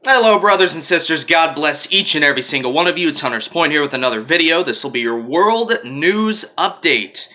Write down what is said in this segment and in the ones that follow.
Hello brothers and sisters, God bless each and every single one of you. It's Hunter's Point here with another video. This will be your world news update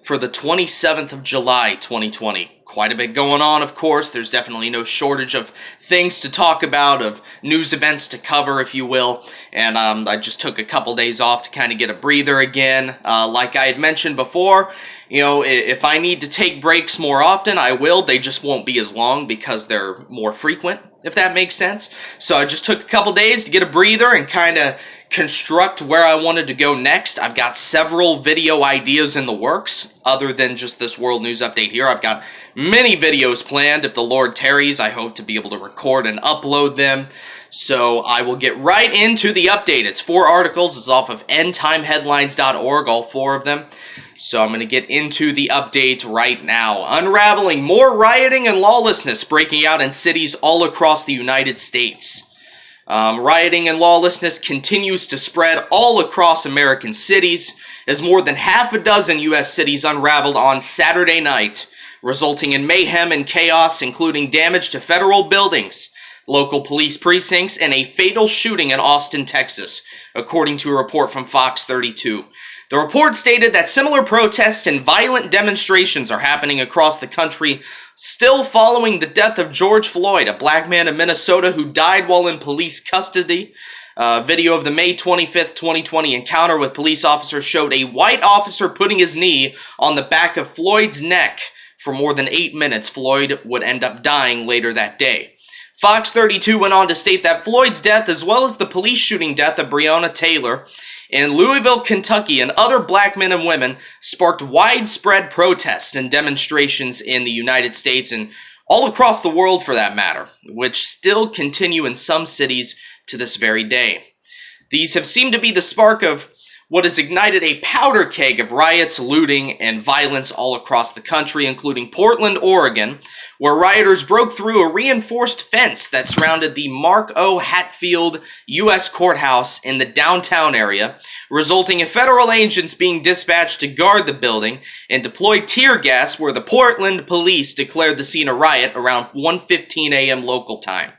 for the 27th of July 2020. Quite a bit going on, of course. There's definitely no shortage of things to talk about, of news events to cover, if you will. And I just took a couple days off to kind of get a breather again. Like I had mentioned before, you know, if I need to take breaks more often, I will. They just won't be as long because they're more frequent, if that makes sense. So I just took a couple days to get a breather and kind of construct where I wanted to go next. I've got several video ideas in the works, other than just this world news update here. I've got many videos planned. If the Lord tarries, I hope to be able to record and upload them. So I will get right into the update. It's 4 articles. It's off of endtimeheadlines.org, all 4 of them. So I'm going to get into the update right now. Unraveling more rioting and lawlessness breaking out in cities all across the United States. Rioting and lawlessness continues to spread all across American cities, as more than half a dozen U.S. cities unraveled on Saturday night, resulting in mayhem and chaos, including damage to federal buildings, local police precincts, and a fatal shooting in Austin, Texas, according to a report from Fox 32. The report stated that similar protests and violent demonstrations are happening across the country, still following the death of George Floyd, a black man in Minnesota who died while in police custody. Video of the May 25th, 2020 encounter with police officers showed a white officer putting his knee on the back of Floyd's neck for more than 8 minutes. Floyd would end up dying later that day. Fox 32 went on to state that Floyd's death, as well as the police shooting death of Breonna Taylor in Louisville, Kentucky, and other black men and women, sparked widespread protests and demonstrations in the United States and all across the world for that matter, which still continue in some cities to this very day. These have seemed to be the spark of what has ignited a powder keg of riots, looting, and violence all across the country, including Portland, Oregon, where rioters broke through a reinforced fence that surrounded the Mark O. Hatfield U.S. Courthouse in the downtown area, resulting in federal agents being dispatched to guard the building and deploy tear gas, where the Portland police declared the scene a riot around 1:15 a.m. local time.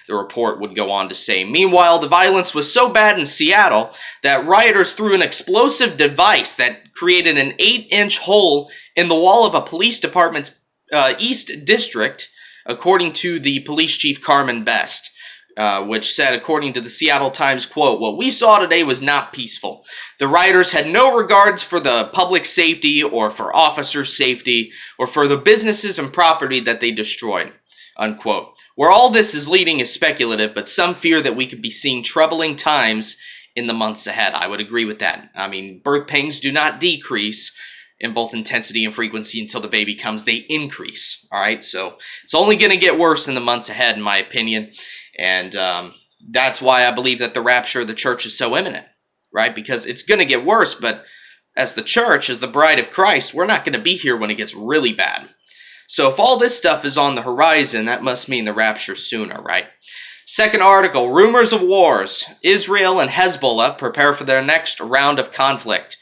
The report would go on to say, meanwhile, the violence was so bad in Seattle that rioters threw an explosive device that created an 8-inch hole in the wall of a police department's East District, according to the police chief Carmen Best, which said, according to the Seattle Times, quote, "What we saw today was not peaceful. The rioters had no regards for the public safety or for officers' safety or for the businesses and property that they destroyed." Unquote. Where all this is leading is speculative, but some fear that we could be seeing troubling times in the months ahead. I would agree with that. I mean, birth pains do not decrease in both intensity and frequency until the baby comes. They increase, all right? So it's only going to get worse in the months ahead, in my opinion, and that's why I believe that the rapture of the church is so imminent, right? Because it's going to get worse, but as the church, as the bride of Christ, we're not going to be here when it gets really bad. So if all this stuff is on the horizon, that must mean the rapture sooner, right? Second article, rumors of wars. Israel and Hezbollah prepare for their next round of conflict.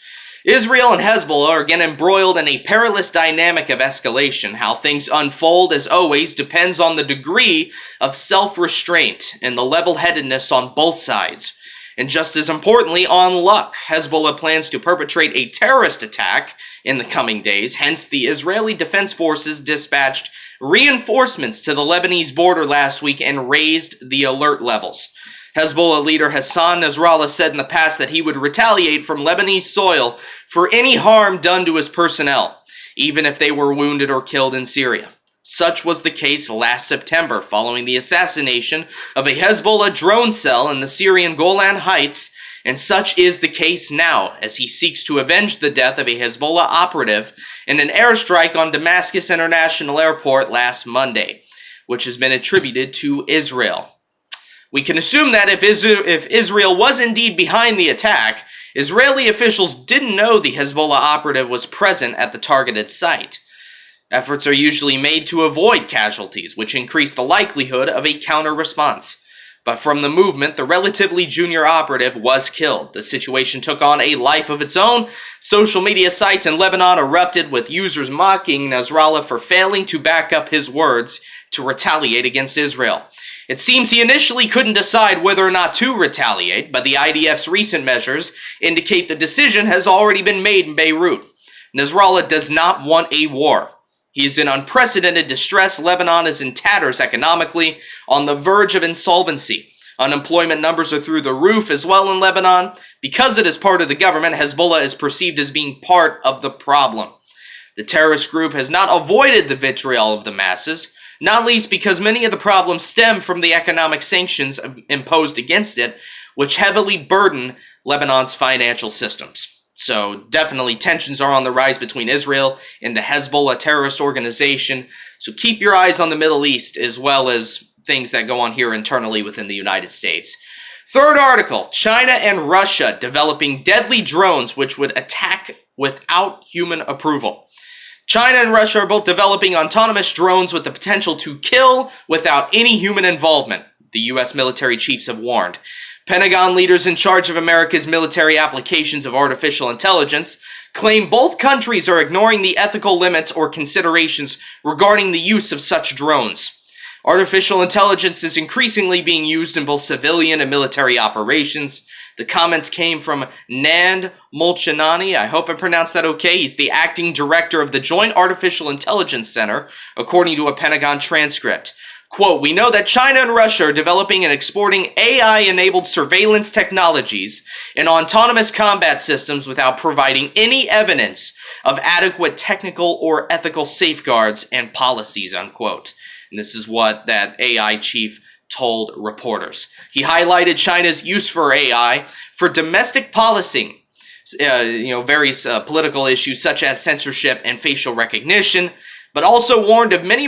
Israel and Hezbollah are again embroiled in a perilous dynamic of escalation. How things unfold, as always, depends on the degree of self-restraint and the level-headedness on both sides. And just as importantly, on luck. Hezbollah plans to perpetrate a terrorist attack in the coming days. Hence, the Israeli Defense Forces dispatched reinforcements to the Lebanese border last week and raised the alert levels. Hezbollah leader Hassan Nasrallah said in the past that he would retaliate from Lebanese soil for any harm done to his personnel, even if they were wounded or killed in Syria. Such was the case last September following the assassination of a Hezbollah drone cell in the Syrian Golan Heights, and such is the case now as he seeks to avenge the death of a Hezbollah operative in an airstrike on Damascus International Airport last Monday, which has been attributed to Israel. We can assume that if Israel was indeed behind the attack, Israeli officials didn't know the Hezbollah operative was present at the targeted site. Efforts are usually made to avoid casualties, which increase the likelihood of a counter-response. But from the movement, the relatively junior operative was killed. The situation took on a life of its own. Social media sites in Lebanon erupted with users mocking Nasrallah for failing to back up his words to retaliate against Israel. It seems he initially couldn't decide whether or not to retaliate, but the IDF's recent measures indicate the decision has already been made in Beirut. Nasrallah does not want a war. He is in unprecedented distress. Lebanon is in tatters economically, on the verge of insolvency. Unemployment numbers are through the roof as well in Lebanon. Because it is part of the government, Hezbollah is perceived as being part of the problem. The terrorist group has not avoided the vitriol of the masses, not least because many of the problems stem from the economic sanctions imposed against it, which heavily burden Lebanon's financial systems. So definitely tensions are on the rise between Israel and the Hezbollah terrorist organization. So keep your eyes on the Middle East as well as things that go on here internally within the United States. Third article, China and Russia developing deadly drones which would attack without human approval. China and Russia are both developing autonomous drones with the potential to kill without any human involvement, the U.S. military chiefs have warned. Pentagon leaders in charge of America's military applications of artificial intelligence claim both countries are ignoring the ethical limits or considerations regarding the use of such drones. Artificial intelligence is increasingly being used in both civilian and military operations. The comments came from Nand Mulchanani. I hope I pronounced that okay. He's the acting director of the Joint Artificial Intelligence Center, according to a Pentagon transcript. Quote, "We know that China and Russia are developing and exporting AI-enabled surveillance technologies and autonomous combat systems without providing any evidence of adequate technical or ethical safeguards and policies," unquote. And this is what that AI chief told reporters. He highlighted China's use for AI for domestic policy, various political issues such as censorship and facial recognition, but also warned of many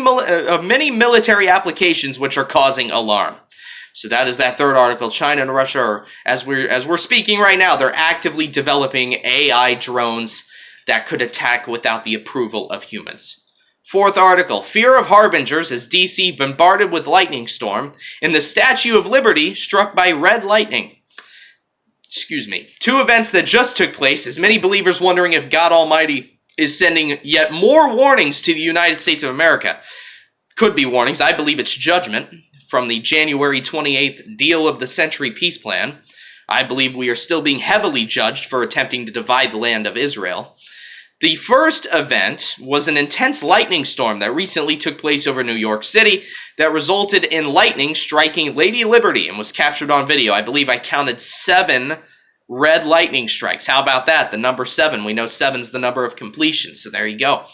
military applications which are causing alarm. So that is that third article. China and Russia are, as we're speaking right now, they're actively developing AI drones that could attack without the approval of humans. Fourth article, fear of harbingers as DC bombarded with lightning storm and the Statue of Liberty struck by red lightning. Two events that just took place as many believers wondering if God Almighty is sending yet more warnings to the United States of America. Could be warnings. I believe it's judgment from the January 28th Deal of the Century Peace Plan. I believe we are still being heavily judged for attempting to divide the land of Israel. The first event was an intense lightning storm that recently took place over New York City that resulted in lightning striking Lady Liberty and was captured on video. I believe I counted 7 red lightning strikes. How about that? The number 7. We know 7's the number of completion, so there you go.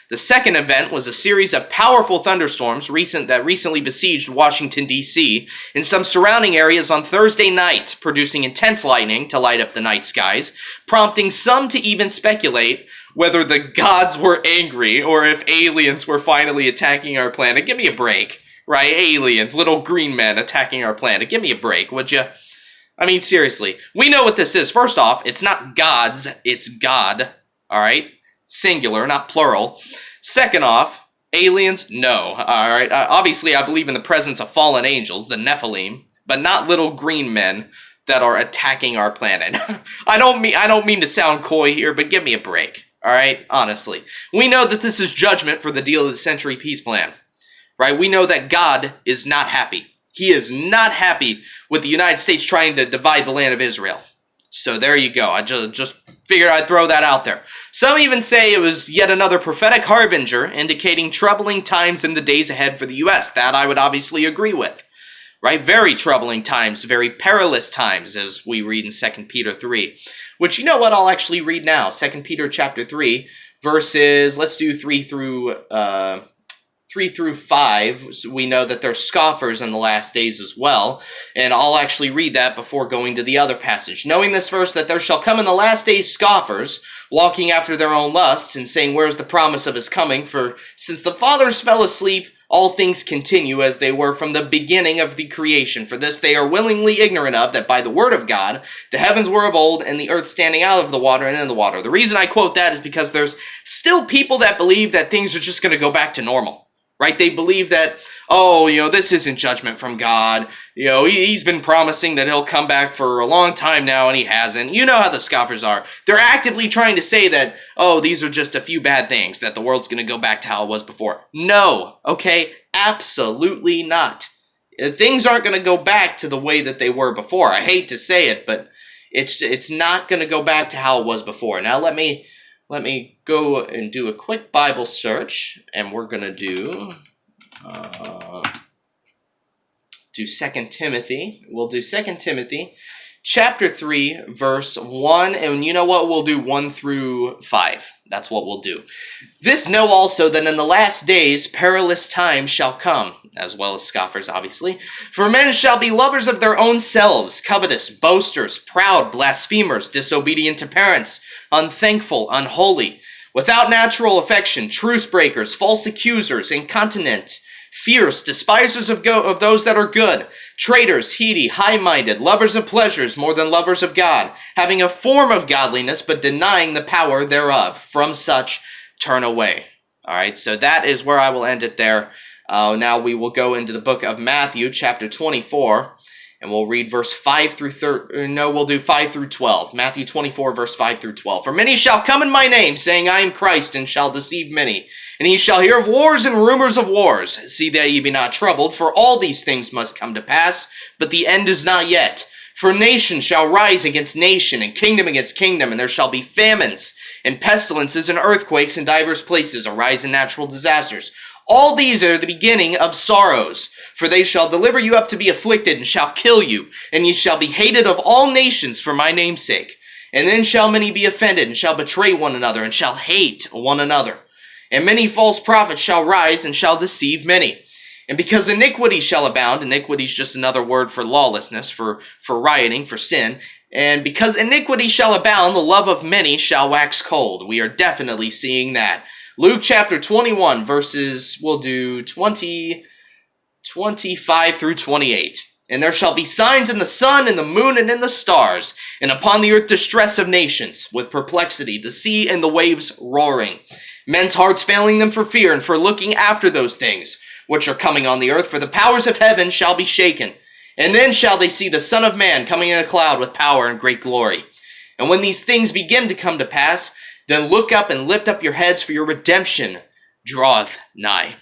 The second event was a series of powerful thunderstorms that recently besieged Washington, D.C. and some surrounding areas on Thursday night, producing intense lightning to light up the night skies, prompting some to even speculate whether the gods were angry or if aliens were finally attacking our planet. Give me a break, right? Aliens, little green men attacking our planet. Give me a break, would you? I mean, seriously. We know what this is. First off, it's not gods, it's God, all right? Singular, not plural. Second off, aliens? No, all right? Obviously, I believe in the presence of fallen angels, the Nephilim, but not little green men that are attacking our planet. I don't mean to sound coy here, but give me a break. All right, honestly. We know that this is judgment for the Deal of the Century Peace Plan, right? We know that God is not happy. He is not happy with the United States trying to divide the land of Israel. So there you go. I just figured I'd throw that out there. Some even say it was yet another prophetic harbinger indicating troubling times in the days ahead for the U.S. That I would obviously agree with, right? Very troubling times, very perilous times, as we read in 2 Peter 3. Which, you know what, I'll actually read now. 2 Peter chapter 3, verses, let's do 3 through 5. So we know that there's scoffers in the last days as well. And I'll actually read that before going to the other passage. Knowing this verse, that there shall come in the last days scoffers, walking after their own lusts, and saying, where's the promise of his coming? For since the fathers fell asleep, all things continue as they were from the beginning of the creation. For this they are willingly ignorant of, that by the word of God, the heavens were of old, and the earth standing out of the water and in the water. The reason I quote that is because there's still people that believe that things are just going to go back to normal, right? They believe that, this isn't judgment from God. He's been promising that he'll come back for a long time now, and he hasn't. You know how the scoffers are. They're actively trying to say that, these are just a few bad things, that the world's going to go back to how it was before. No, okay? Absolutely not. Things aren't going to go back to the way that they were before. I hate to say it, but it's not going to go back to how it was before. Now let me go and do a quick Bible search, and we're going to do 2 Timothy. We'll do 2 Timothy chapter 3, verse 1, and you know what? We'll do 1 through 5. That's what we'll do. This know also that in the last days perilous times shall come, as well as scoffers, obviously. For men shall be lovers of their own selves, covetous, boasters, proud, blasphemers, disobedient to parents, unthankful, unholy, without natural affection, truce breakers, false accusers, incontinent, fierce, despisers of those that are good, traitors, heady, high-minded, lovers of pleasures more than lovers of God, having a form of godliness, but denying the power thereof. From such turn away. All right, so that is where I will end it there. Now we will go into the book of Matthew, chapter 24, and we'll read verse 5 through 5 through 12. Matthew 24, verse 5 through 12. For many shall come in my name, saying, I am Christ, and shall deceive many. And ye shall hear of wars and rumors of wars. See that ye be not troubled, for all these things must come to pass, but the end is not yet. For nation shall rise against nation, and kingdom against kingdom, and there shall be famines, and pestilences, and earthquakes in divers places, arise in natural disasters. All these are the beginning of sorrows. For they shall deliver you up to be afflicted, and shall kill you, and ye shall be hated of all nations for my name's sake. And then shall many be offended, and shall betray one another, and shall hate one another. And many false prophets shall rise, and shall deceive many. And because iniquity shall abound, iniquity is just another word for lawlessness, for rioting, for sin. And because iniquity shall abound, the love of many shall wax cold. We are definitely seeing that. Luke chapter 21, verses, we'll do 25 through 28. And there shall be signs in the sun, and the moon, and in the stars, and upon the earth distress of nations, with perplexity, the sea and the waves roaring. Men's hearts failing them for fear, and for looking after those things which are coming on the earth, for the powers of heaven shall be shaken. And then shall they see the Son of Man coming in a cloud with power and great glory. And when these things begin to come to pass, then look up and lift up your heads, for your redemption draweth nigh.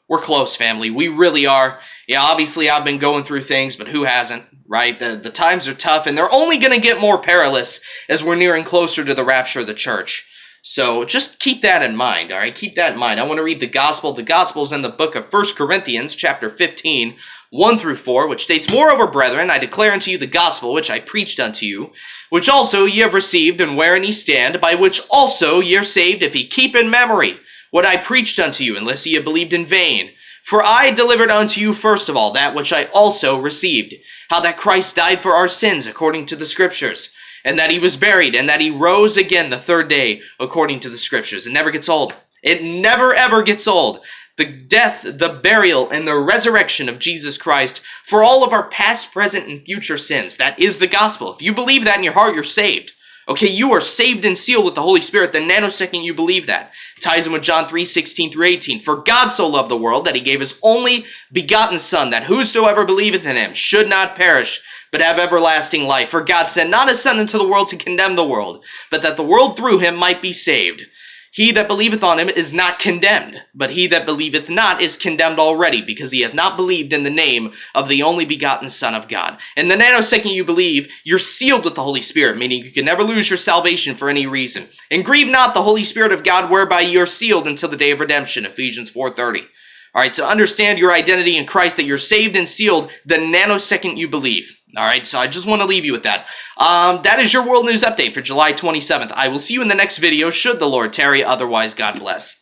We're close, family. We really are. Yeah, obviously I've been going through things, but who hasn't, right? The times are tough, and they're only going to get more perilous as we're nearing closer to the rapture of the church. So just keep that in mind, all right? Keep that in mind. I want to read the gospel. The gospel is in the book of 1 Corinthians, chapter 15, 1 through 4, which states, Moreover, brethren, I declare unto you the gospel which I preached unto you, which also ye have received, and wherein ye stand, by which also ye are saved, if ye keep in memory what I preached unto you, unless ye have believed in vain. For I delivered unto you first of all that which I also received, how that Christ died for our sins according to the Scriptures, and that he was buried, and that he rose again the third day according to the Scriptures. It never gets old. It never, ever gets old. The death, the burial, and the resurrection of Jesus Christ for all of our past, present, and future sins. That is the gospel. If you believe that in your heart, you're saved. Okay, you are saved and sealed with the Holy Spirit the nanosecond you believe that. Ties in with John 3:16 through 18. For God so loved the world that he gave his only begotten Son, that whosoever believeth in him should not perish, but have everlasting life. For God sent not his Son into the world to condemn the world, but that the world through him might be saved. He that believeth on him is not condemned, but he that believeth not is condemned already, because he hath not believed in the name of the only begotten Son of God. And the nanosecond you believe, you're sealed with the Holy Spirit, meaning you can never lose your salvation for any reason. And grieve not the Holy Spirit of God, whereby you are sealed until the day of redemption, Ephesians 4:30. All right, so understand your identity in Christ, that you're saved and sealed the nanosecond you believe. All right, so I just want to leave you with that. That is your World News Update for July 27th. I will see you in the next video, should the Lord tarry. Otherwise, God bless.